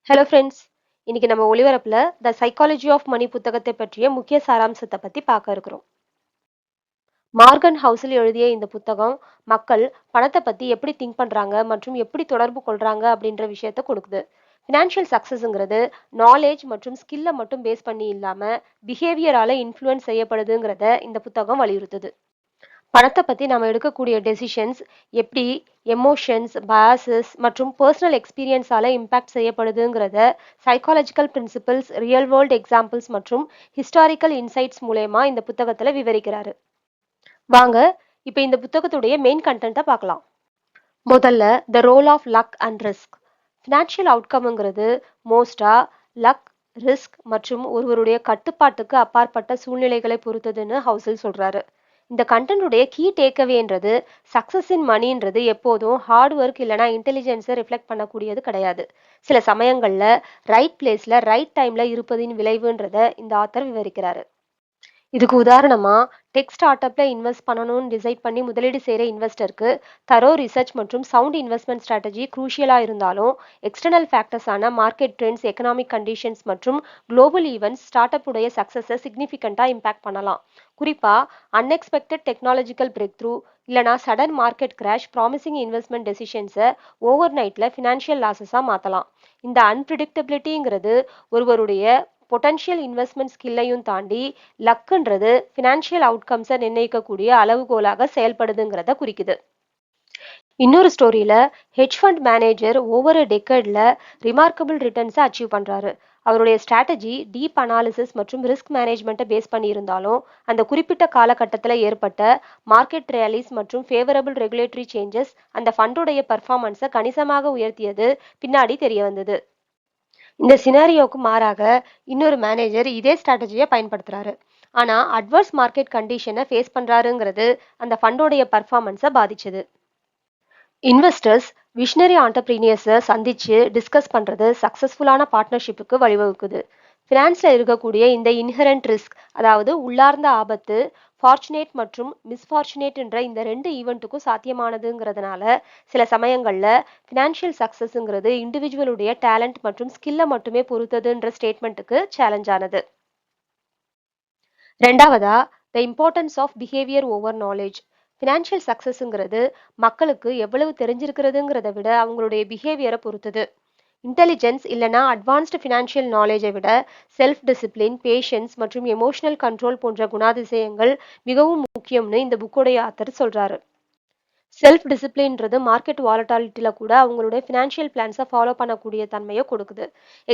Hello friends. இன்னைக்கு நம்ம ஒளிபரப்புல த psychology of money புத்தகத்தை பற்றிய முக்கிய சாராம்சத்தை பத்தி பார்க்க இருக்கிறோம். மார்கன் ஹவுஸில் எழுதிய இந்த புத்தகம் மக்கள் பணத்தை பத்தி எப்படி திங்க் பண்றாங்க மற்றும் எப்படி தொடர்பு கொள்றாங்க அப்படின்ற விஷயத்த கொடுக்குது. ஃபினான்ஷியல் சக்சஸ்ங்கிறது நாலேஜ் மற்றும் ஸ்கில்லை மட்டும் பேஸ் பண்ணி இல்லாம பிஹேவியரால இன்ஃப்ளூயன்ஸ் செய்யப்படுதுங்கிறத இந்த புத்தகம் வலியுறுத்துது. பணத்தை பத்தி நாம எடுக்கக்கூடிய டெசிஷன்ஸ் எப்படி எமோஷன்ஸ், பயாசஸ் மற்றும் பர்சனல் எக்ஸ்பீரியன்ஸால இம்பாக்ட் செய்யப்படுதுங்கிறத psychological principles, real world examples மற்றும் ஹிஸ்டாரிக்கல் இன்சைட்ஸ் மூலயமா இந்த புத்தகத்துல விவரிக்கிறாரு. வாங்க இப்ப இந்த புத்தகத்துடைய மெயின் கண்டென்ட்டை பார்க்கலாம். முதல்ல the role of luck and risk. Financial அவுட்கம்ங்கிறது மோஸ்டா லக், ரிஸ்க் மற்றும் ஒருவருடைய கட்டுப்பாட்டுக்கு அப்பாற்பட்ட சூழ்நிலைகளை பொறுத்ததுன்னு ஹவுசல் சொல்றாரு. இந்த கண்டென்ட்டுடைய கீ டேக்அவேன்றது சக்சஸ் இன் மணின்றது எப்போதும் ஹார்ட் ஒர்க் இல்லைனா இன்டெலிஜென்ஸை ரிஃப்ளெக்ட் பண்ணக்கூடியது கிடையாது. சில சமயங்கள்ல ரைட் பிளேஸ்ல ரைட் டைம்ல இருப்பதின் விளைவுன்றத இந்த ஆத்தர் விவரிக்கிறாரு. இதுக்கு உதாரணமா டெக் ஸ்டார்ட் அப்ல இன்வெஸ்ட் பண்ணணும்னு டிசைட் பண்ணி முதலீடு செய்யற இன்வெஸ்டருக்கு தரோ ரிசர்ச் மற்றும் சவுண்ட் இன்வெஸ்ட்மெண்ட் ஸ்ட்ராட்டஜி குரூஷியலா இருந்தாலும் எக்ஸ்டர்னல் ஃபேக்டர்ஸான மார்க்கெட் ட்ரெண்ட்ஸ், எக்கனாமிக் கண்டிஷன்ஸ் மற்றும் குளோபல் ஈவெண்ட்ஸ் ஸ்டார்ட் அப் உடைய சக்சஸை சிக்னிஃபிகண்டா இம்பாக்ட் பண்ணலாம். குறிப்பா அன்எக்ஸ்பெக்டட் டெக்னாலஜிக்கல் பிரேக் த்ரூ இல்லனா sudden market crash promising investment டெசிஷன்ஸை ஓவர் நைட்ல ஃபினான்ஷியல் லாசஸா மாத்தலாம். இந்த அன்பிரிடிக்டபிலிட்டிங்கிறது ஒருவருடைய பொட்டன்ஷியல் இன்வெஸ்ட்மெண்ட் ஸ்கில்லையும் தாண்டி லக்குன்றது ஃபினான்ஷியல் அவுட்கம்ஸை நிர்ணயிக்கக்கூடிய அளவுகோலாக செயல்படுதுங்கிறத குறிக்குது. இன்னொரு ஸ்டோரியில ஹெட்ஜ் ஃபண்ட் மேனேஜர் ஒவ்வொரு டெக்கேட்ல ரிமார்க்கபிள் ரிட்டர்ன்ஸை அச்சீவ் பண்றாரு. அவருடைய ஸ்ட்ராட்டஜி டீப் அனாலிசிஸ் மற்றும் ரிஸ்க் மேனேஜ்மெண்ட்டை பேஸ் பண்ணி இருந்தாலும் அந்த குறிப்பிட்ட காலகட்டத்தில் ஏற்பட்ட மார்க்கெட் ரேலிஸ் மற்றும் ஃபேவரபிள் ரெகுலேட்டரி சேஞ்சஸ் அந்த ஃபண்டுடைய பர்ஃபார்மன்ஸை கணிசமாக உயர்த்தியது பின்னாடி தெரிய வந்தது. இந்த சினாரியோக்கு மாறாக இன்னொரு மேனேஜர் இதே ஸ்ட்ராட்டஜியை பயன்படுத்துறாரு. ஆனா அட்வர்ஸ் மார்க்கெட் கண்டிஷனை ஃபேஸ் பண்றாருங்கிறது அந்த ஃபண்டோடைய பர்ஃபார்மன்ஸை பாதிச்சது. இன்வெஸ்டர்ஸ் விஷனரி ஆண்டர்பிரீனியர்ஸை சந்திச்சு டிஸ்கஸ் பண்றது சக்சஸ்ஃபுல்லான பார்ட்னர்ஷிப்புக்கு வழிவகுக்குது. ஃபினான்ஸ்ல இருக்கக்கூடிய இந்த இன்ஹெரண்ட் ரிஸ்க், அதாவது உள்ளார்ந்த ஆபத்து, ஃபார்ச்சுனேட் மற்றும் மிஸ்ஃபார்ச்சுனேட் என்ற இந்த ரெண்டு ஈவெண்ட்டுக்கும் சாத்தியமானதுங்கிறதுனால சில சமயங்கள்ல ஃபினான்ஷியல் சக்சஸ்ங்கிறது இண்டிவிஜுவலுடைய டேலண்ட் மற்றும் ஸ்கில்லை மட்டுமே பொறுத்ததுன்ற ஸ்டேட்மெண்ட்டுக்கு சேலஞ்ச் ஆனது. ரெண்டாவதா the importance of behaviour over knowledge. Financial சக்சஸ்ங்கிறது மக்களுக்கு எவ்வளவு தெரிஞ்சிருக்கிறதுங்கிறத விட அவங்களுடைய பிஹேவியரை பொறுத்தது. இன்டெலிஜென்ஸ் இல்லைனா அட்வான்ஸ்டு ஃபினான்ஷியல் நாலேஜை விட செல்ஃப் டிசிப்ளின், பேஷன்ஸ் மற்றும் எமோஷனல் கண்ட்ரோல் போன்ற குணாதிசயங்கள் மிகவும் முக்கியம்னு இந்த புக்கோடைய ஆத்தர் சொல்றாரு. செல்ஃப் டிசிப்ளின்றது மார்க்கெட் வாலட்டாலிட்டியில் கூட அவங்களுடைய ஃபினான்ஷியல் பிளான்ஸை ஃபாலோ பண்ணக்கூடிய தன்மையை கொடுக்குது.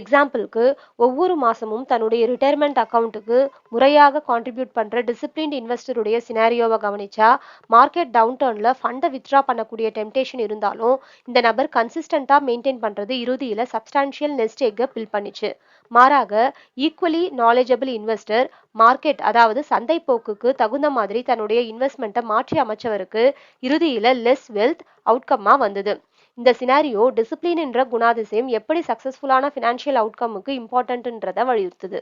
எக்ஸாம்பிளுக்கு ஒவ்வொரு மாதமும் தன்னுடைய ரிட்டையர்மெண்ட் அக்கௌண்ட்டுக்கு முறையாக கான்ட்ரிபியூட் பண்ணுற டிசிப்ளின்ட் இன்வெஸ்டருடைய சினாரியோவை கவனிச்சா மார்க்கெட் டவுன் டர்னில் ஃபண்டை வித்ட்ரா பண்ணக்கூடிய டெம்டேஷன் இருந்தாலும் இந்த நபர் கன்சிஸ்டண்ட்டாக மெயின்டைன் பண்ணுறது இறுதியில் சப்ஸ்டான்ஷியல் நெஸ்ட் எக்கை பில் பண்ணிச்சு. மாறாக ஈக்குவலி நாலேஜபிள் இன்வெஸ்டர் மார்க்கெட், அதாவது சந்தை போக்குக்கு தகுந்த மாதிரி தன்னுடைய இன்வெஸ்ட்மெண்ட்டை மாற்றி அமைச்சவருக்கு இறுதியில லெஸ் வெல்த் அவுட்கம்மா வந்தது. இந்த சினாரியோ டிசிப்ளின் என்ற குணாதிசயம் எப்படி சக்சஸ்ஃபுல்லான ஃபினான்ஷியல் அவுட்கமுக்கு இம்பார்ட்டன்ட்ன்றதை வலியுறுத்துது.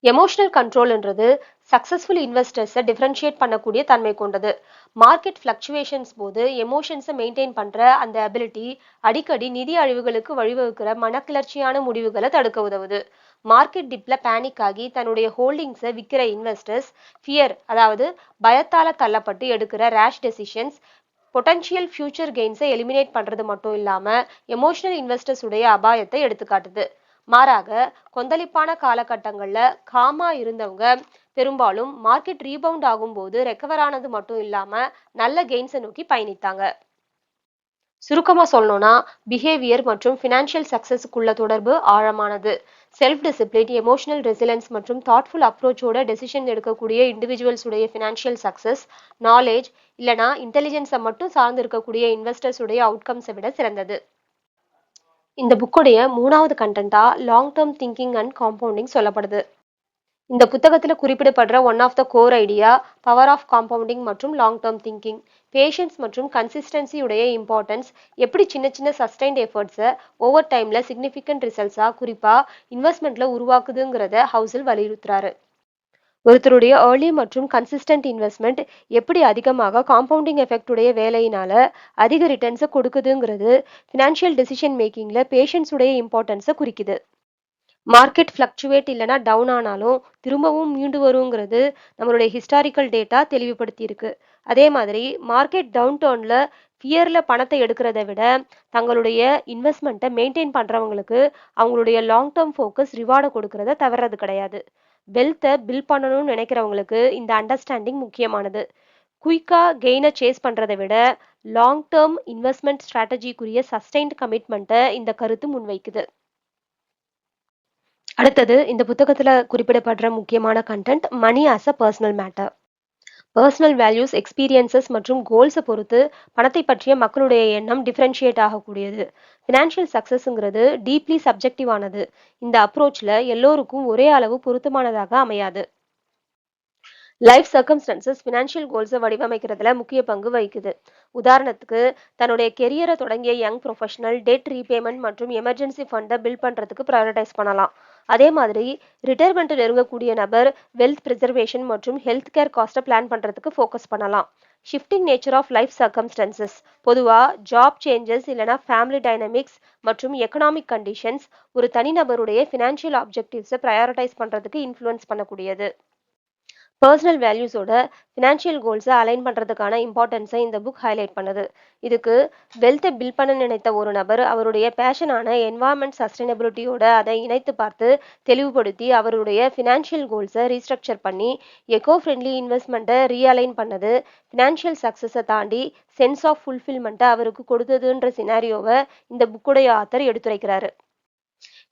எமோஷனல் கண்ட்ரோல்ன்றது சக்சஸ்ஃபுல் இன்வெஸ்டர்ஸை டிஃபரன்ஷியேட் பண்ணக்கூடிய தன்மை கொண்டது. மார்க்கெட் ஃப்ளக்சுவேஷன்ஸ் போது எமோஷன்ஸை மெயின்டைன் பண்ற அந்த அபிலிட்டி அடிக்கடி நிதி அழிவுகளுக்கு வழிவகுக்கிற மனக்கிளர்ச்சியான முடிவுகளை தடுக்க உதவுது. மார்க்கெட் டிப்ல பேனிக் ஆகி தன்னுடைய ஹோல்டிங்ஸை விற்கிற இன்வெஸ்டர்ஸ் ஃபியர், அதாவது பயத்தால தள்ளப்பட்டு எடுக்கிற ரேஷ் டெசிஷன்ஸ் பொட்டன்ஷியல் ஃபியூச்சர் கெயின்ஸை எலிமினேட் பண்றது மட்டும் இல்லாம எமோஷனல் இன்வெஸ்டர்ஸ் உடைய அபாயத்தை எடுத்துக்காட்டுது. மாறாக கொந்தளிப்பான காலகட்டங்கள்ல காமா இருந்தவங்க பெரும்பாலும் மார்க்கெட் ரீபவுண்ட் ஆகும்போது ரெக்கவர் ஆனது மட்டும் இல்லாம நல்ல கெயின்ஸை நோக்கி பயணித்தாங்க. சுருக்கமா சொல்லணும்னா பிஹேவியர் மற்றும் ஃபினான்ஷியல் சக்சஸுக்குள்ள தொடர்பு ஆழமானது. செல்ஃப் டிசிப்ளின், எமோஷனல் ரெசிலன்ஸ் மற்றும் தாட்ஃபுல் அப்ரோச்சோட டெசிஷன் எடுக்கக்கூடிய இண்டிவிஜுவல்ஸ் உடைய ஃபினான்ஷியல் சக்சஸ் நாலேஜ் இல்லைனா இன்டெலிஜென்ஸை மட்டும் சார்ந்து இருக்கக்கூடிய இன்வெஸ்டர்ஸ் உடைய அவுட்கம்ஸை விட சிறந்தது. இந்த புக்குடைய மூணாவது கண்டென்ட்டா long term thinking and compounding சொல்லப்படுது. இந்த புத்தகத்துல குறிப்பிடப்படுற one of the core idea power of compounding மற்றும் லாங் டேர்ம் திங்கிங். பேஷன்ஸ் மற்றும் கன்சிஸ்டன்சி உடைய இம்பார்ட்டன்ஸ் எப்படி சின்ன சின்ன சஸ்டைன்ட் எஃபர்ட்ஸை ஓவர் டைம்ல சிக்னிஃபிகண்ட் ரிசல்ட்ஸா குறிப்பா இன்வெஸ்ட்மெண்ட்ல உருவாக்குதுங்கிறத ஹவுஸில் வலியுறுத்துறாரு. ஒருத்தருடைய ஏர்லி மற்றும் கன்சிஸ்டன்ட் இன்வெஸ்ட்மெண்ட் எப்படி அதிகமாக காம்பவுண்டிங் எஃபெக்ட் உடைய வேலையினால அதிக ரிட்டர்ன்ஸை கொடுக்குதுங்கிறது ஃபினான்ஷியல் டெசிஷன் மேக்கிங்ல பேஷன்ஸ் உடைய இம்பார்ட்டன்ஸை குறிக்குது. மார்க்கெட் ஃப்ளக்சுவேட் இல்லைன்னா டவுன் ஆனாலும் திரும்பவும் மீண்டு வருங்கிறது நம்மளுடைய ஹிஸ்டாரிக்கல் டேட்டா தெளிவுபடுத்தி இருக்கு. அதே மாதிரி மார்க்கெட் டவுன் டர்ன்ல ஃபியர்ல பணத்தை எடுக்கிறத விட தங்களுடைய இன்வெஸ்ட்மெண்ட்டை மெயின்டைன் பண்றவங்களுக்கு அவங்களுடைய லாங் டேர்ம் ஃபோக்கஸ் ரிவார்டை கொடுக்கறத தவறது கிடையாது. வெல்த்தை பில் பண்ணணும்னு நினைக்கிறவங்களுக்கு இந்த அண்டர்ஸ்டாண்டிங் முக்கியமானது. குயிக்கா கெயினை சேஸ் பண்றதை விட லாங் டேர்ம் இன்வெஸ்ட்மெண்ட் ஸ்ட்ராட்டஜிக்குரிய சஸ்டைன்ட் கமிட்மெண்ட்டை இந்த கருத்து முன்வைக்குது. அடுத்தது இந்த புத்தகத்துல குறிப்பிடப்படுற முக்கியமான content money as a personal matter. Personal values, experiences மற்றும் கோல்ஸை பொறுத்து பணத்தை பற்றிய மக்களுடைய எண்ணம் டிஃபரன்ஷியேட் ஆகக்கூடியது. ஃபினான்ஷியல் சக்சஸ்ங்கிறது டீப்லி சப்ஜெக்டிவானது. இந்த அப்ரோச்ல எல்லோருக்கும் ஒரே அளவு பொருத்தமானதாக அமையாது. லைஃப் சர்க்கம்ஸ்டன்சஸ் ஃபினான்ஷியல் கோல்ஸை வடிவமைக்கிறதுல முக்கிய பங்கு வகிக்குது. உதாரணத்துக்கு, தன்னுடைய கெரியரை தொடங்கிய யங் ப்ரொஃபஷனல் டெட் ரீபேமெண்ட் மற்றும் எமர்ஜென்சி ஃபண்டை பில்ட் பண்றதுக்கு ப்ரையாரிட்டைஸ் பண்ணலாம். அதே மாதிரி ரிட்டையர்மெண்ட் நெருங்கக்கூடிய நபர் வெல்த் ப்ரிசர்வேஷன் மற்றும் ஹெல்த் கேர் காஸ்ட்டை பிளான் பண்றதுக்கு ஃபோக்கஸ் பண்ணலாம். Shifting nature of life circumstances பொதுவா ஜாப் சேஞ்சஸ் இல்லைனா ஃபேமிலி டைனமிக்ஸ் மற்றும் எக்கனாமிக் கண்டிஷன்ஸ் ஒரு தனிநபருடைய ஃபினான்ஷியல் ஆப்ஜெக்டிவ்ஸை ப்ரையாரிட்டைஸ் பண்றதுக்கு இன்ஃப்ளூயன்ஸ் பண்ணக்கூடியது. பர்சனல் வேல்யூஸோட ஃபினான்ஷியல் கோல்ஸை அலைன் பண்ணுறதுக்கான இம்பார்ட்டன்ஸை இந்த புக் ஹைலைட் பண்ணுது. இதுக்கு வெல்த்தை பில்ட் பண்ண நினைத்த ஒரு நபர் அவருடைய பேஷனான என்வாயர்மெண்ட் சஸ்டைனபிலிட்டியோட அதை இணைத்து பார்த்து தெளிவுபடுத்தி அவருடைய ஃபினான்ஷியல் கோல்ஸை ரீஸ்ட்ரக்சர் பண்ணி எக்கோ ஃப்ரெண்ட்லி இன்வெஸ்ட்மெண்ட்டை ரீஅலைன் பண்ணது ஃபினான்ஷியல் சக்ஸஸை தாண்டி சென்ஸ் ஆஃப் ஃபுல்ஃபில்மெண்ட்டை அவருக்கு கொடுத்ததுன்ற சினாரியோவை இந்த புக்குடைய ஆத்தர் எடுத்துரைக்கிறாரு.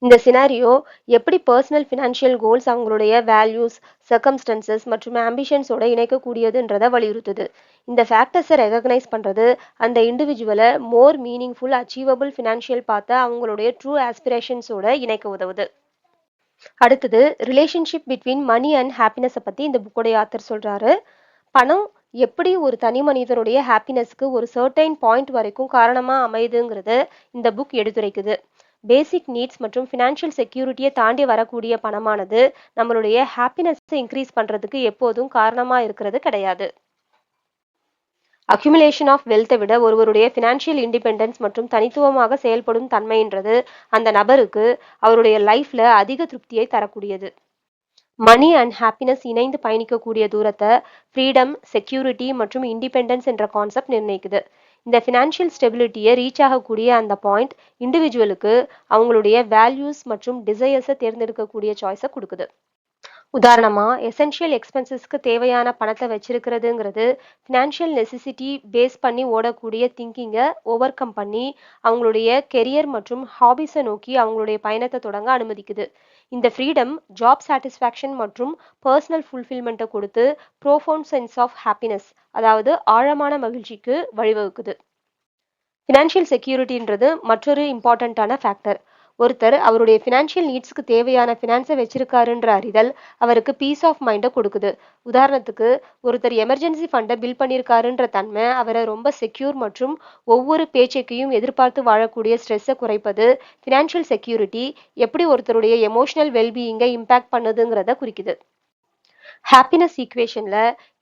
இந்த சினாரியோ எப்படி பர்சனல் ஃபினான்ஷியல் கோல்ஸ் அவங்களுடைய வேல்யூஸ், சர்க்கம்ஸ்டன்சஸ் மற்றும் ஆம்பிஷன்ஸோட இணைக்கக்கூடியதுன்றதை வலியுறுத்துது. இந்த ஃபேக்டர்ஸை ரெகக்னைஸ் பண்றது அந்த இண்டிவிஜுவலை மோர் மீனிங்ஃபுல் அச்சீவபிள் ஃபினான்ஷியல் பார்த்த அவங்களுடைய ட்ரூ ஆஸ்பிரேஷன்ஸோட இணைக்க உதவுது. அடுத்தது ரிலேஷன்ஷிப் பிட்வீன் மணி அண்ட் ஹாப்பினஸை பற்றி இந்த புக்கோடைய ஆத்தர் சொல்றாரு. பணம் எப்படி ஒரு தனி மனிதனுடைய ஹாப்பினஸ்க்கு ஒரு சர்டைன் பாயிண்ட் வரைக்கும் காரணமாக அமையுதுங்கிறத இந்த புக் எடுத்துரைக்குது. பேசிக் நீட்ஸ் மற்றும் ஃபினான்ஷியல் செக்யூரிட்டியை தாண்டி வரக்கூடிய பணமானது நம்மளுடைய ஹாப்பினஸை இன்க்ரீஸ் பண்ணுறதுக்கு எப்போதும் காரணமாக இருக்கிறது கிடையாது. அக்யூமுலேஷன் ஆஃப் வெல்த்தை விட ஒருவருடைய ஃபினான்ஷியல் இண்டிபெண்டன்ஸ் மற்றும் தனித்துவமாக செயல்படும் தன்மைன்றது அந்த நபருக்கு அவருடைய லைஃப்ல அதிக திருப்தியை தரக்கூடியது. மணி அண்ட் ஹாப்பினஸ் இணைந்து பயணிக்கக்கூடிய தூரத்தை ஃப்ரீடம், செக்யூரிட்டி மற்றும் இண்டிபெண்டன்ஸ் என்ற கான்செப்ட் நிர்ணயிக்குது. இந்த ஃபினான்ஷியல் ஸ்டெபிலிட்டியை ரீச் ஆகக்கூடிய அந்த பாயிண்ட் இண்டிவிஜுவலுக்கு அவங்களுடைய வேல்யூஸ் மற்றும் டிசையர்ஸை தேர்ந்தெடுக்கக்கூடிய சாய்ஸை கொடுக்குது. உதாரணமா எசென்ஷியல் எக்ஸ்பென்சஸ்க்கு தேவையான பணத்தை வச்சிருக்கிறதுங்கிறது ஃபினான்ஷியல் நெசசிட்டி பேஸ் பண்ணி ஓடக்கூடிய திங்கிங்கை ஓவர் கம் பண்ணி அவங்களுடைய கெரியர் மற்றும் ஹாபிஸை நோக்கி அவங்களுடைய பயணத்தை தொடங்க அனுமதிக்குது. இந்த ஃப்ரீடம் ஜாப் சாட்டிஸ்ஃபேக்ஷன் மற்றும் பர்சனல் ஃபுல்ஃபில்மெண்ட்டை கொடுத்து ப்ரோஃபவுண்ட் சென்ஸ் ஆஃப் ஹாப்பினஸ், அதாவது ஆழமான மகிழ்ச்சிக்கு வழிவகுக்குது. ஃபினான்ஷியல் செக்யூரிட்டின்றது மற்றொரு இம்பார்ட்டண்ட்டான ஃபேக்டர். ஒருத்தர் அவருடைய ஃபினான்ஷியல் நீட்ஸ்க்கு தேவையான ஃபினான்ஸை வச்சிருக்காருன்ற அறிதல் அவருக்கு பீஸ் ஆஃப் மைண்டை கொடுக்குது. உதாரணத்துக்கு, ஒருத்தர் எமர்ஜென்சி ஃபண்டை பில் பண்ணியிருக்காருன்ற தன்மை அவரை ரொம்ப செக்யூர் மற்றும் ஒவ்வொரு பேச்சைக்கையும் எதிர்பார்த்து வாழக்கூடிய ஸ்ட்ரெஸ்ஸை குறைப்பது. ஃபினான்ஷியல் செக்யூரிட்டி எப்படி ஒருத்தருடைய எமோஷனல் வெல்பீயிங்கை இம்பேக்ட் பண்ணுதுங்கிறத குறிக்குது. ஹாப்பினஸ் ஈக்குவேஷன்ல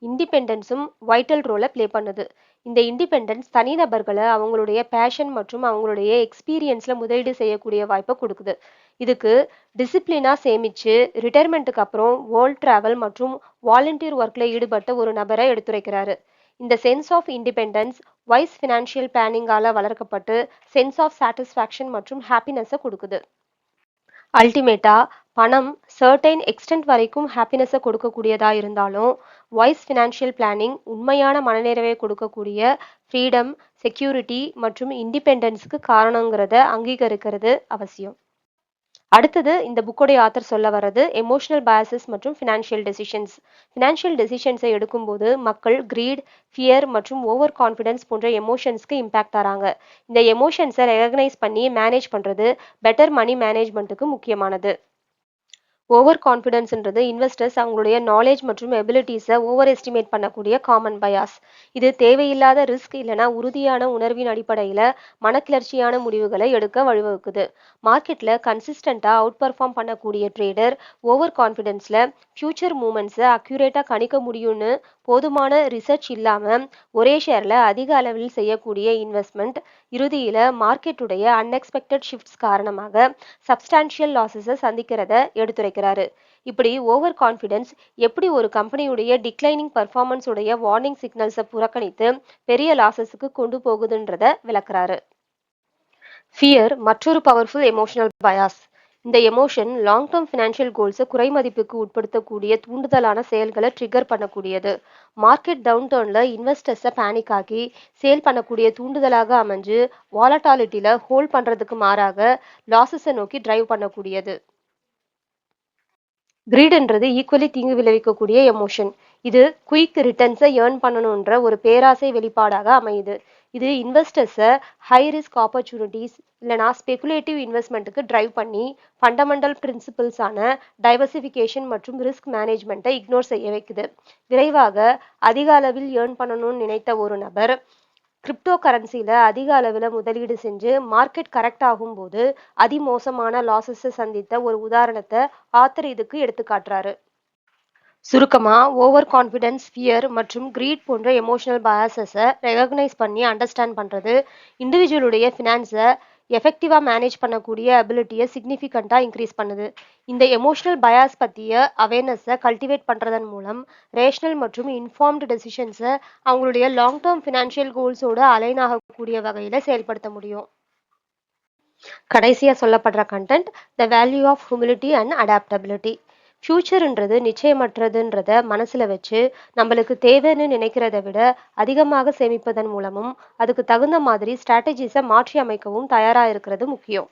இண்டிபெண்டன்ஸும் வைட்டல் ரோலை ப்ளே பண்ணுது. இந்த இண்டிபெண்டன்ஸ் தனிநபர்களை அவங்களுடைய பேஷன் மற்றும் அவங்களுடைய எக்ஸ்பீரியன்ஸ்ல முதலீடு செய்யக்கூடிய வாய்ப்பை கொடுக்குது. இதுக்கு டிசிப்ளினா சேமிச்சு ரிட்டையர்மெண்ட்டுக்கு அப்புறம் வேர்ல்ட் டிராவல் மற்றும் வாலண்டியர் ஒர்க்ல ஈடுபட்ட ஒரு நபரை எடுத்துரைக்கிறாரு. இந்த sense of independence wise financial பிளானிங்கால வளர்க்கப்பட்டு சென்ஸ் ஆஃப் சாட்டிஸ்ஃபேக்ஷன் மற்றும் ஹாப்பினஸை கொடுக்குது. அல்டிமேட்டா பணம் சர்டைன் எக்ஸ்டென்ட் வரைக்கும் ஹாப்பினஸை கொடுக்கக்கூடியதா இருந்தாலும் வாய்ஸ் ஃபினான்ஷியல் பிளானிங் உண்மையான மனநிறைவை கொடுக்கக்கூடிய ஃப்ரீடம், செக்யூரிட்டி மற்றும் இண்டிபெண்டன்ஸுக்கு காரணங்கிறத அங்கீகரிக்கிறது அவசியம். அடுத்தது இந்த புக்கோடைய ஆத்தர் சொல்ல வர்றது எமோஷனல் பயாசஸ் மற்றும் ஃபினான்ஷியல் டெசிஷன்ஸ். ஃபினான்ஷியல் டெசிஷன்ஸை எடுக்கும்போது மக்கள் கிரீட், ஃபியர் மற்றும் ஓவர் கான்ஃபிடன்ஸ் போன்ற எமோஷன்ஸ்க்கு இம்பாக்ட் தராங்க. இந்த எமோஷன்ஸை ரெகக்னைஸ் பண்ணி மேனேஜ் பண்ணுறது பெட்டர் மணி மேனேஜ்மெண்ட்டுக்கு முக்கியமானது. ஓவர் கான்ஃபிடன்ஸ்ன்றது இன்வெஸ்டர்ஸ் அவங்களுடைய நாலேஜ் மற்றும் எபிலிட்டிஸை ஓவர் எஸ்டிமேட் பண்ணக்கூடிய காமன் பயாஸ். இது தேவையில்லாத ரிஸ்க் இல்லைனா உறுதியான உணர்வின் அடிப்படையில் மனக்கிளர்ச்சியான முடிவுகளை எடுக்க வழிவகுக்குது. மார்க்கெட்டில் கன்சிஸ்டண்ட்டாக அவுட் பர்ஃபார்ம் பண்ணக்கூடிய ட்ரேடர் ஓவர் கான்ஃபிடென்ஸில் ஃபியூச்சர் மூமெண்ட்ஸை அக்யூரேட்டாக கணிக்க முடியும்னு போதுமான ரிசர்ச் இல்லாமல் ஒரே ஷேரில் அதிக அளவில் செய்யக்கூடிய இன்வெஸ்ட்மெண்ட் இறுதியில் மார்க்கெட்டுடைய அன்எக்ஸ்பெக்டட் ஷிஃப்ட்ஸ் காரணமாக சப்ஸ்டான்ஷியல் லாஸஸை சந்திக்கிறத எடுத்துரைக்கிறாரு. இப்படி ஓவர் கான்ஃபிடென்ஸ் எப்படி ஒரு கம்பெனியுடைய டிக்ளைனிங் பர்ஃபார்மன்ஸ் உடைய வார்னிங் சிக்னல்ஸை புறக்கணித்து பெரிய லாஸஸுக்கு கொண்டு போகுதுன்றத விளக்குறாரு. ஃபியர் மற்றொரு பவர்ஃபுல் எமோஷனல் பயாஸ். இந்த எமோஷன் லாங் டேர்ம் ஃபினான்ஷியல் கோல்ஸை குறைமதிப்புக்கு உட்படுத்தக்கூடிய தூண்டுதலான செயல்களை ட்ரிகர் பண்ணக்கூடியது. மார்க்கெட் டவுன் டர்னில் இன்வெஸ்டர்ஸை பேனிக் ஆக்கி சேல் பண்ணக்கூடிய தூண்டுதலாக அமைஞ்சு வாலட்டாலிட்டியில் ஹோல்ட் பண்ணுறதுக்கு மாறாக லாஸஸை நோக்கி டிரைவ் பண்ணக்கூடியது. கிரீட்ன்றது ஈக்குவலி தீங்கு விளைவிக்கக்கூடிய எமோஷன். இது குயிக் ரிட்டர்ன்ஸை ஏர்ன் பண்ணணுன்ற ஒரு பேராசை வெளிப்பாடாக அமையுது. இது இன்வெஸ்டர்ஸை ஹை ரிஸ்க் ஆப்பர்ச்சுனிட்டிஸ் இல்லைனா ஸ்பெகுலேட்டிவ் இன்வெஸ்ட்மெண்ட்டுக்கு டிரைவ் பண்ணி ஃபண்டமெண்டல் பிரின்சிபிள்ஸான டைவர்சிஃபிகேஷன் மற்றும் ரிஸ்க் மேனேஜ்மெண்ட்டை இக்னோர் செய்ய வைக்குது. விரைவாக அதிக அளவில் ஏர்ன் பண்ணணும்னு நினைத்த ஒரு நபர் கிரிப்டோ கரன்சியில் அதிக அளவில் முதலீடு செஞ்சு மார்க்கெட் கரெக்ட் ஆகும்போது அதிமோசமான லாஸஸை சந்தித்த ஒரு உதாரணத்தை ஆத்தர் இதுக்கு எடுத்துக்காட்டுறாரு. சுருக்கமா ஓவர் கான்ஃபிடென்ஸ், ஃபியர் மற்றும் கிரீட் போன்ற எமோஷனல் பயாசஸை ரெகக்னைஸ் பண்ணி அண்டர்ஸ்டாண்ட் பண்ணுறது இண்டிவிஜுவலுடைய ஃபினான்ஸை எஃபெக்டிவாக மேனேஜ் பண்ணக்கூடிய அபிலிட்டியை சிக்னிஃபிகண்ட்டாக இன்க்ரீஸ் பண்ணுது. இந்த எமோஷனல் பயாஸ் பற்றிய அவேர்னஸை கல்டிவேட் பண்ணுறதன் மூலம் ரேஷனல் மற்றும் இன்ஃபார்ம்டு டெசிஷன்ஸை அவங்களுடைய லாங் டேர்ம் ஃபினான்ஷியல் கோல்ஸோட அலைன் ஆகக்கூடிய வகையில் செயல்படுத்த முடியும். கடைசியாக சொல்லப்படுற content the value of humility and adaptability. ஃபியூச்சர்ன்றது நிச்சயமற்றதுன்றத மனசுல வச்சு நம்மளுக்கு தேவைன்னு நினைக்கிறத விட அதிகமாக சேமிப்பதன் மூலமும் அதுக்கு தகுந்த மாதிரி ஸ்ட்ராட்டஜிஸை மாற்றி அமைக்கவும் தயாரா இருக்கிறது முக்கியம்.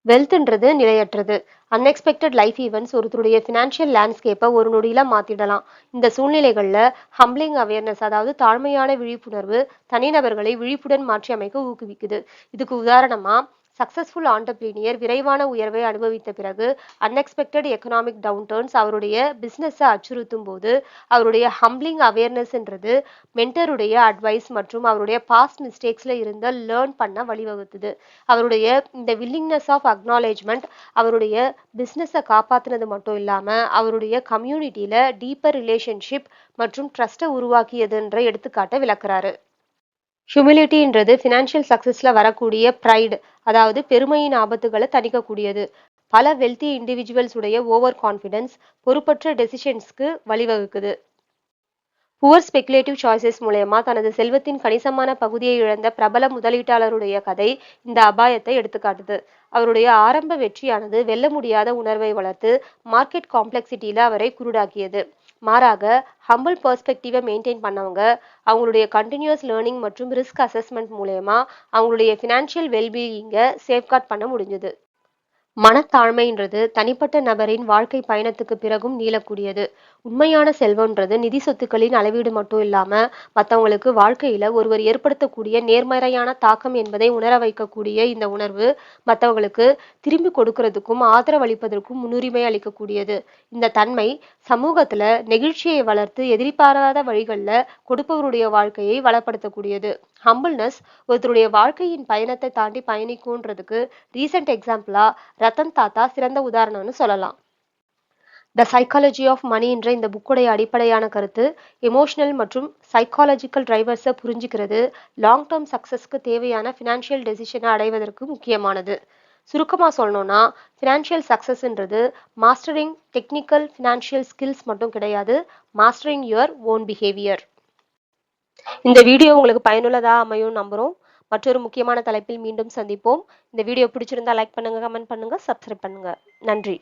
வெல்த்ன்றது நிலையற்றது. அன்எக்ஸ்பெக்டட் லைஃப் ஈவெண்ட்ஸ் ஒருத்தருடைய ஃபினான்ஷியல் லேண்ட்ஸ்கேப்பை ஒரு நொடியில மாத்திடலாம். இந்த சூழ்நிலைகள்ல ஹம்பிளிங் அவேர்னஸ், அதாவது தாழ்மையான விழிப்புணர்வு தனிநபர்களை விழிப்புடன் மாற்றி அமைக்க ஊக்குவிக்குது. இதுக்கு உதாரணமா சக்சஸ்ஃபுல் ஆண்டர்பிரீனியர் விரைவான உயர்வை அனுபவித்த பிறகு அன்எக்ஸ்பெக்டட் எக்கனாமிக் டவுன்டர்ன்ஸ் அவருடைய பிஸ்னஸை அச்சுறுத்தும் போது அவருடைய ஹம்பிளிங் அவேர்னஸ்ன்றது மென்டருடைய அட்வைஸ் மற்றும் அவருடைய பாஸ்ட் மிஸ்டேக்ஸ்ல இருந்து லேர்ன் பண்ண வழிவகுத்துது. அவருடைய இந்த வில்லிங்னஸ் ஆஃப் அக்னாலேஜ்மெண்ட் அவருடைய பிஸ்னஸை காப்பாற்றினது மட்டும் இல்லாமல் அவருடைய கம்யூனிட்டியில டீப்பர் ரிலேஷன்ஷிப் மற்றும் ட்ரஸ்ட்டை உருவாக்கியதுன்ற எடுத்துக்காட்டை விளக்குறாரு. ஹியூமிலிட்டின்றது ஃபினான்ஷியல் சக்ஸஸில் வரக்கூடிய ப்ரைடு, அதாவது பெருமையின் ஆபத்துகளை தணிக்கக்கூடியது. பல வெல்தி இண்டிவிஜுவல்ஸ் உடைய ஓவர் கான்ஃபிடென்ஸ் பொறுப்பற்ற டெசிஷன்ஸ்க்கு வழிவகுக்குது. புவர் ஸ்பெகுலேட்டிவ் சாய்ஸஸ் மூலயமா தனது செல்வத்தின் கணிசமான பகுதியை இழந்த பிரபல முதலீட்டாளருடைய கதை இந்த அபாயத்தை எடுத்துக்காட்டுது. அவருடைய ஆரம்ப வெற்றியானது வெல்ல முடியாத உணர்வை வளர்த்து மார்க்கெட் காம்ப்ளெக்சிட்டியில அவரை குருடாக்கியது. மாறாக ஹம்பிள் பெர்ஸ்பெக்டிவை மெயின்டைன் பண்ணவங்க அவங்களுடைய கண்டினியூஸ் லேர்னிங் மற்றும் ரிஸ்க் அசஸ்மெண்ட் மூலயமா அவங்களுடைய ஃபினான்ஷியல் வெல்பீயிங்கை சேஃப்கார்ட் பண்ண முடிஞ்சது. மனத்தாழ்மைன்றது தனிப்பட்ட நபரின் வாழ்க்கை பயணத்துக்கு பிறகும் நீளக்கூடியது. உண்மையான செல்வம்ன்றது நிதி சொத்துக்களின் அளவீடு மட்டும் இல்லாம மற்றவங்களுக்கு வாழ்க்கையில ஒருவர் ஏற்படுத்தக்கூடிய நேர்மறையான தாக்கம் என்பதை உணர வைக்கக்கூடிய இந்த உணர்வு மற்றவங்களுக்கு திரும்பி கொடுக்கறதுக்கும் ஆதரவளிப்பதற்கும் முன்னுரிமை அளிக்கக்கூடியது. இந்த தன்மை சமூகத்துல நெகிழ்ச்சியை வளர்த்து எதிர்பாராத வழிகள்ல கொடுப்பவருடைய வாழ்க்கையை வளப்படுத்தக்கூடியது. ஹம்பிள்னஸ் ஒருத்தருடைய வாழ்க்கையின் பயணத்தை தாண்டி பயணிக்கும்ன்றதுக்கு ரீசெண்ட் எக்ஸாம்பிளா ரத்தன் தாத்தா சிறந்த உதாரணம்னு சொல்லலாம். த சைக்காலஜி ஆஃப் மணின்ற இந்த புக்குடைய அடிப்படையான கருத்து எமோஷனல் மற்றும் சைக்காலஜிக்கல் டிரைவர்ஸை புரிஞ்சுக்கிறது லாங் டேர்ம் சக்சஸ்க்கு தேவையான ஃபினான்ஷியல் டெசிஷனை அடைவதற்கு முக்கியமானது. சுருக்கமாக சொல்லணும்னா ஃபினான்ஷியல் சக்சஸ்ன்றது மாஸ்டரிங் டெக்னிக்கல் ஃபினான்ஷியல் ஸ்கில்ஸ் மட்டும் கிடையாது, மாஸ்டரிங் யுவர் ஓன் பிஹேவியர். இந்த வீடியோ உங்களுக்கு பயனுள்ளதா அமையும் நம்புறோம். மற்றொரு முக்கியமான தலைப்பில் மீண்டும் சந்திப்போம். இந்த வீடியோ பிடிச்சிருந்தா லைக் பண்ணுங்க, கமெண்ட் பண்ணுங்க, சப்ஸ்கிரைப் பண்ணுங்க. நன்றி.